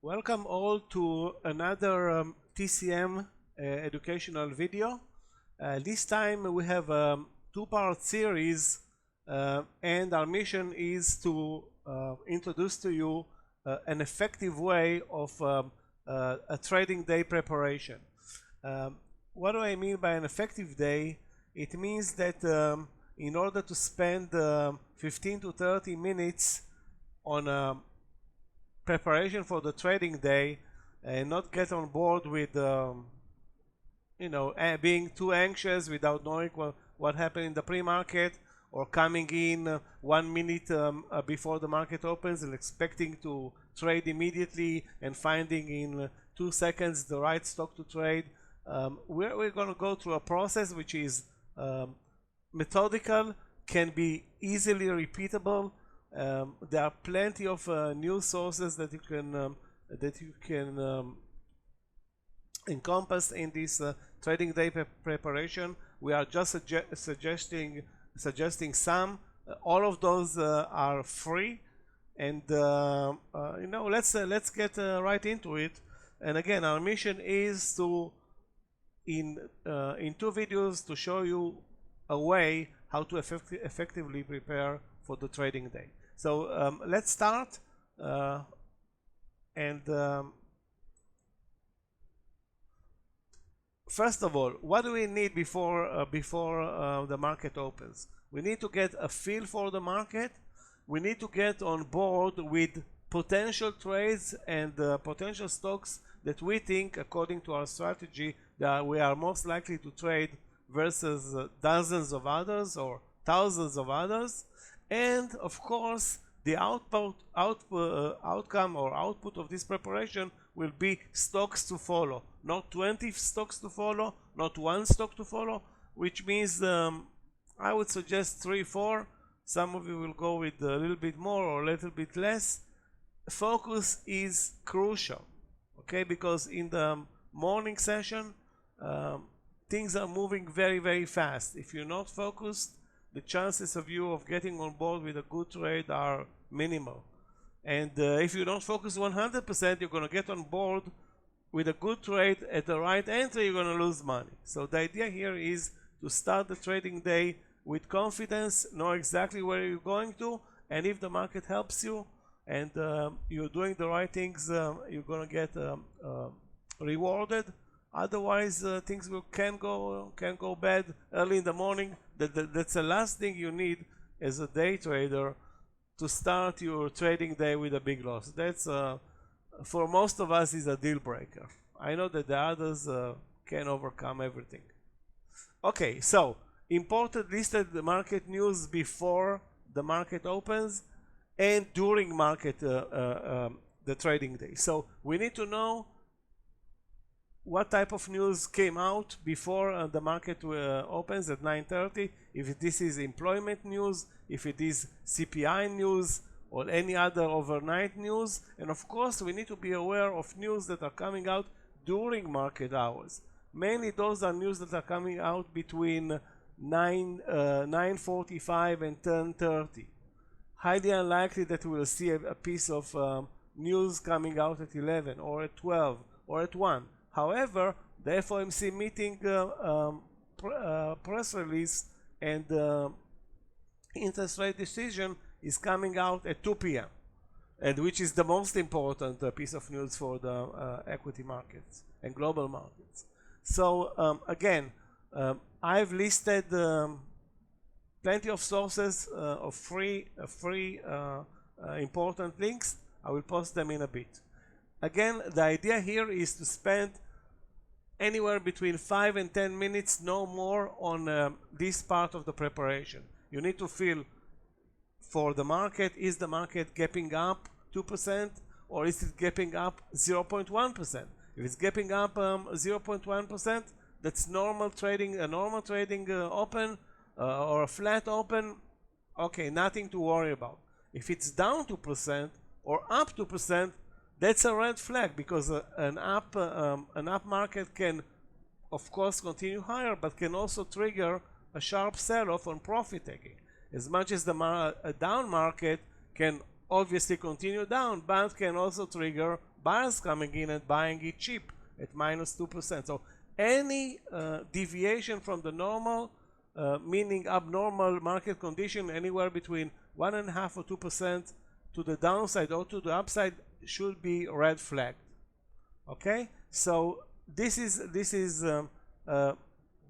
Welcome all to another TCM educational video. This time we have a two-part series and our mission is to introduce to you an effective way of a trading day preparation. What do I mean by an effective day? It means that in order to spend 15 to 30 minutes on preparation for the trading day and not get on board with being too anxious without knowing what happened in the pre-market, or coming in 1 minute before the market opens and expecting to trade immediately and finding in 2 seconds the right stock to trade. We're going to go through a process which is methodical, can be easily repeatable. There are plenty of news sources that you can encompass in this trading day preparation. We are just suggesting some. All of those are free, and let's get right into it. And again, our mission is to in 2 videos to show you a way how to effectively prepare for the trading day. So let's start first of all, what do we need before the market opens? We need to get a feel for the market. We need to get on board with potential trades and potential stocks that we think, according to our strategy, that we are most likely to trade versus dozens of others or thousands of others. And of course, the outcome or output of this preparation will be stocks to follow. Not 20 stocks to follow, not 1 stock to follow, which means I would suggest 3, 4. Some of you will go with a little bit more or a little bit less. Focus is crucial, okay? Because in the morning session, things are moving very, very fast. If you're not focused, the chances of you of getting on board with a good trade are minimal. And if you don't focus 100%, you're going to get on board with a good trade at the right entry, you're going to lose money. So the idea here is to start the trading day with confidence, know exactly where you're going to, and if the market helps you and you're doing the right things, you're going to get rewarded. Otherwise, things can go bad early in the morning. That's the last thing you need as a day trader, to start your trading day with a big loss. That's for most of us is a deal breaker. I know that the others can overcome everything. Okay, so important listed the market news before the market opens and during market the trading day. So we need to know what type of news came out before the market opens at 9:30. If this is employment news, if it is CPI news, or any other overnight news. And of course, we need to be aware of news that are coming out during market hours. Mainly those are news that are coming out between 9:45 and 10:30. Highly unlikely that we will see a piece of news coming out at 11 or at 12 or at 1. However, the FOMC meeting press release and interest rate decision is coming out at 2 p.m. and which is the most important piece of news for the equity markets and global markets. So again, I've listed plenty of sources of free important links. I will post them in a bit. Again, the idea here is to spend anywhere between 5 and 10 minutes, no more, on this part of the preparation. You need to feel for the market. Is the market gapping up 2% or is it gapping up 0.1%? If it's gapping up 0.1%, that's normal trading, a normal trading open or a flat open. Okay, nothing to worry about. If it's down 2% or up 2%, that's a red flag, because an up market can, of course, continue higher, but can also trigger a sharp sell-off on profit taking. As much as a down market can obviously continue down, but can also trigger buyers coming in and buying it cheap at -2%. So any deviation from the normal, meaning abnormal market condition, anywhere between 1.5 or 2% to the downside or to the upside, should be red flagged. Okay, so this is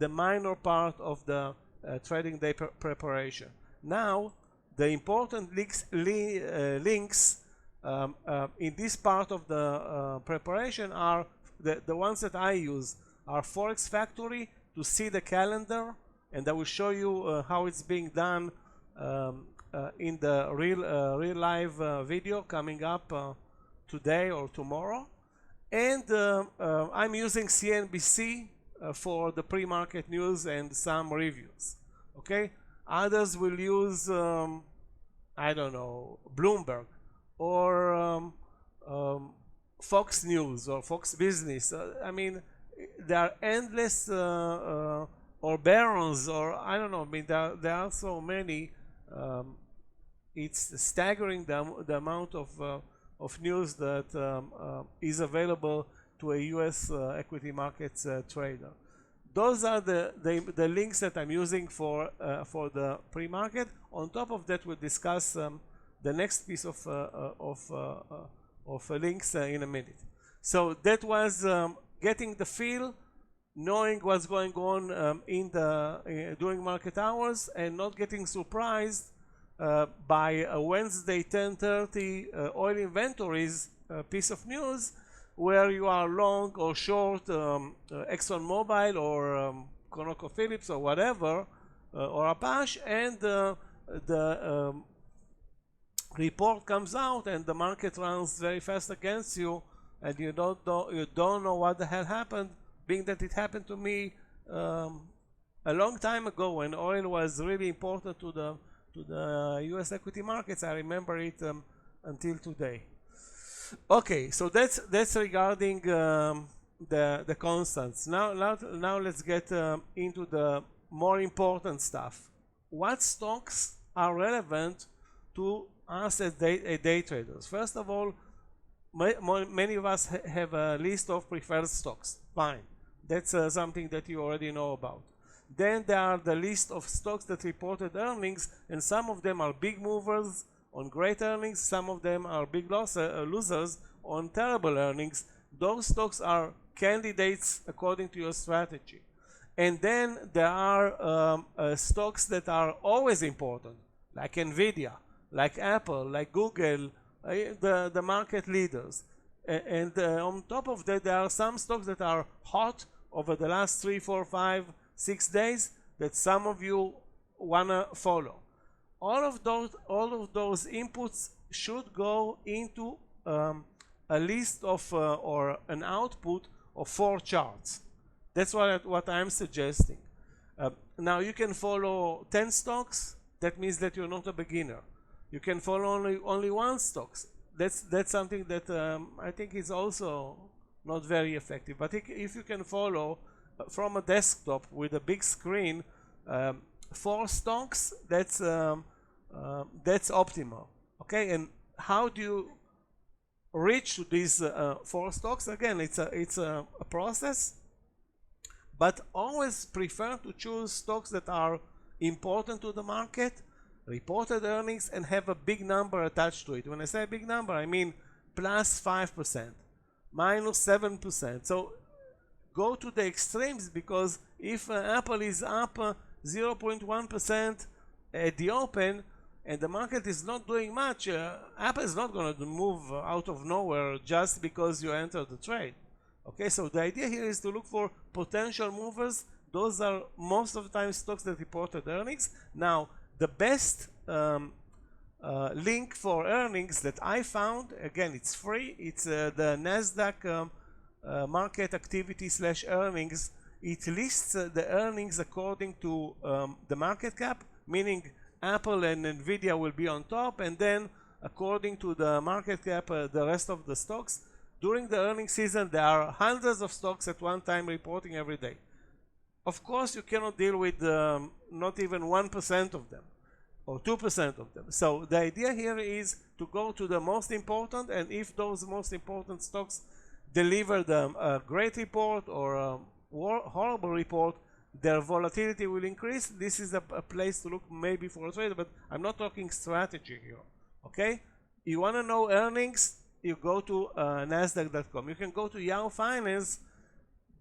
the minor part of the trading day preparation. Now, the important links in this part of the preparation are the ones that I use are Forex Factory to see the calendar, and I will show you how it's being done in the real live video coming up today or tomorrow. And I'm using CNBC for the pre-market news and some reviews. Okay, others will use I don't know, Bloomberg or Fox News or Fox Business. I mean, there are endless or Barron's, or I don't know. I mean, there are so many. It's staggering the amount of news that is available to a U.S. equity markets trader. Those are the links that I'm using for the pre-market. On top of that, we'll discuss the next piece of links in a minute. So that was getting the feel, knowing what's going on during market hours, and not getting surprised by a Wednesday 10:30 oil inventories piece of news, where you are long or short ExxonMobil or ConocoPhillips or whatever, or Apache, and the report comes out and the market runs very fast against you, and you don't know what the hell happened, being that it happened to me a long time ago when oil was really important to the US equity markets. I remember it until today. Okay, so that's regarding the constants. Now let's get into the more important stuff. What stocks are relevant to us as day traders? First of all, many of us have a list of preferred stocks. Fine, that's something that you already know about. Then there are the list of stocks that reported earnings, and some of them are big movers on great earnings, some of them are big losers on terrible earnings. Those stocks are candidates according to your strategy. And then there are stocks that are always important, like Nvidia, like Apple, like Google, the market leaders. And on top of that, there are some stocks that are hot over the last 3, 4, 5, 6 days that some of you wanna follow. All of those inputs should go into a list of or an output of 4 charts. That's what I'm suggesting. Now you can follow 10 stocks. That means that you're not a beginner. You can follow only 1 stocks. That's something that I think is also not very effective. But if you can follow from a desktop with a big screen 4 stocks, that's optimal. Okay, and how do you reach to these 4 stocks? Again, it's a process, but always prefer to choose stocks that are important to the market, reported earnings, and have a big number attached to it. When I say a big number, I mean plus 5%, minus 7%. So go to the extremes, because if Apple is up 0.1% at the open and the market is not doing much, Apple is not going to move out of nowhere just because you enter the trade. Okay, so the idea here is to look for potential movers. Those are most of the time stocks that reported earnings. Now, the best link for earnings that I found, again, it's free. It's the Nasdaq market activity / earnings. It lists the earnings according to the market cap, meaning Apple and Nvidia will be on top, and then according to the market cap, the rest of the stocks. During the earnings season, there are hundreds of stocks at one time reporting every day. Of course, you cannot deal with not even 1% of them. or 2% of them. So the idea here is to go to the most important, and if those most important stocks deliver them a great report or a horrible report, their volatility will increase. This is a place to look maybe for a trader, but I'm not talking strategy here. Okay? You want to know earnings? You go to Nasdaq.com. You can go to Yahoo Finance.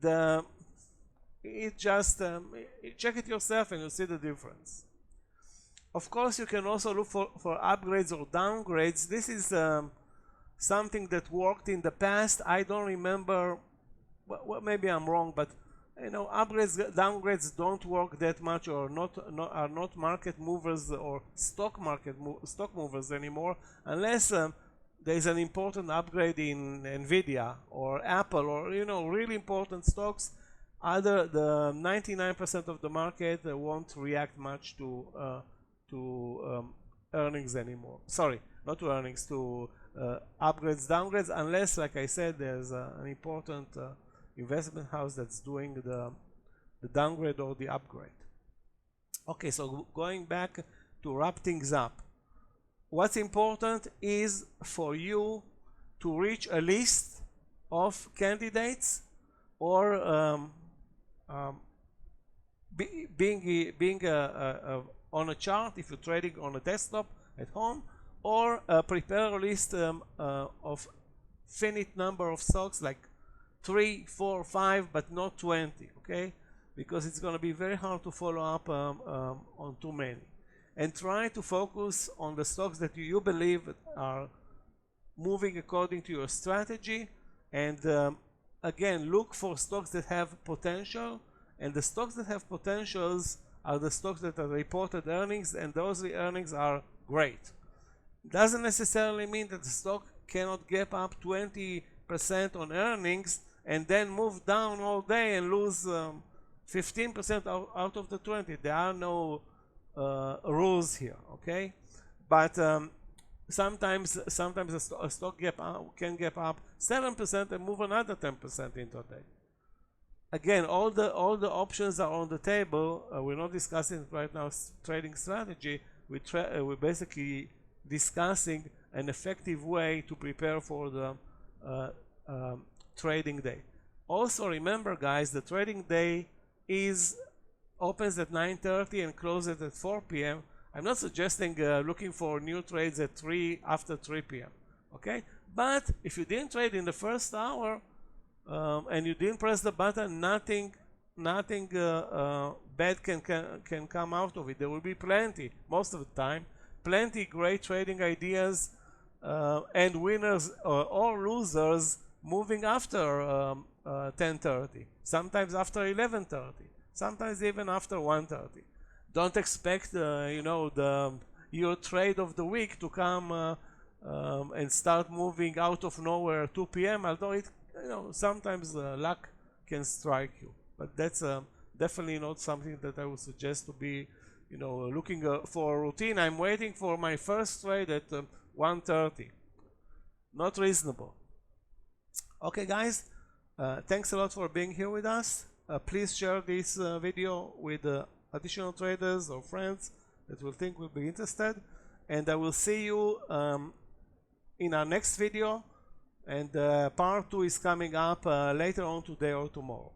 Check it yourself and you'll see the difference. Of course, you can also look for upgrades or downgrades. This is something that worked in the past. I don't remember, well, maybe I'm wrong, but you know, upgrades, downgrades don't work that much, or are not market movers or stock movers anymore, unless there is an important upgrade in Nvidia or Apple, or you know, really important stocks. The 99% of the market won't react much to earnings anymore. Sorry, not to earnings, to upgrades, downgrades, unless, like I said, there's an important investment house that's doing the downgrade or the upgrade. Okay, so going back to wrap things up, what's important is for you to reach a list of candidates, or being on a chart if you're trading on a desktop at home, or prepare a list of finite number of stocks, like 3, 4, 5, but not 20, okay? Because it's going to be very hard to follow up on too many. And try to focus on the stocks that you believe are moving according to your strategy. And again, look for stocks that have potential. And the stocks that have potentials are the stocks that are reported earnings, and those earnings are great. Doesn't necessarily mean that the stock cannot gap up 20% on earnings and then move down all day and lose 15% out of the 20. There are no rules here, okay? But sometimes a stock can gap up 7% and move another 10% intraday. Again, all the options are on the table. We're not discussing right now trading strategy. We're basically discussing an effective way to prepare for the trading day. Also remember, guys, the trading day opens at 9:30 and closes at 4 p.m. I'm not suggesting looking for new trades at after 3 p.m. Okay, but if you didn't trade in the first hour and you didn't press the button, nothing bad can come out of it. There will be plenty, most of the time, plenty great trading ideas and winners or losers moving after 10:30, sometimes after 11:30, sometimes even after 1:30. Don't expect your trade of the week to come and start moving out of nowhere 2 p.m. although it sometimes luck can strike you, but that's definitely not something that I would suggest to be looking for a routine. I'm waiting for my first trade at 1:30. Not reasonable. Okay, guys, thanks a lot for being here with us. Please share this video with additional traders or friends that will be interested, and I will see you in our next video, and part 2 is coming up later on today or tomorrow.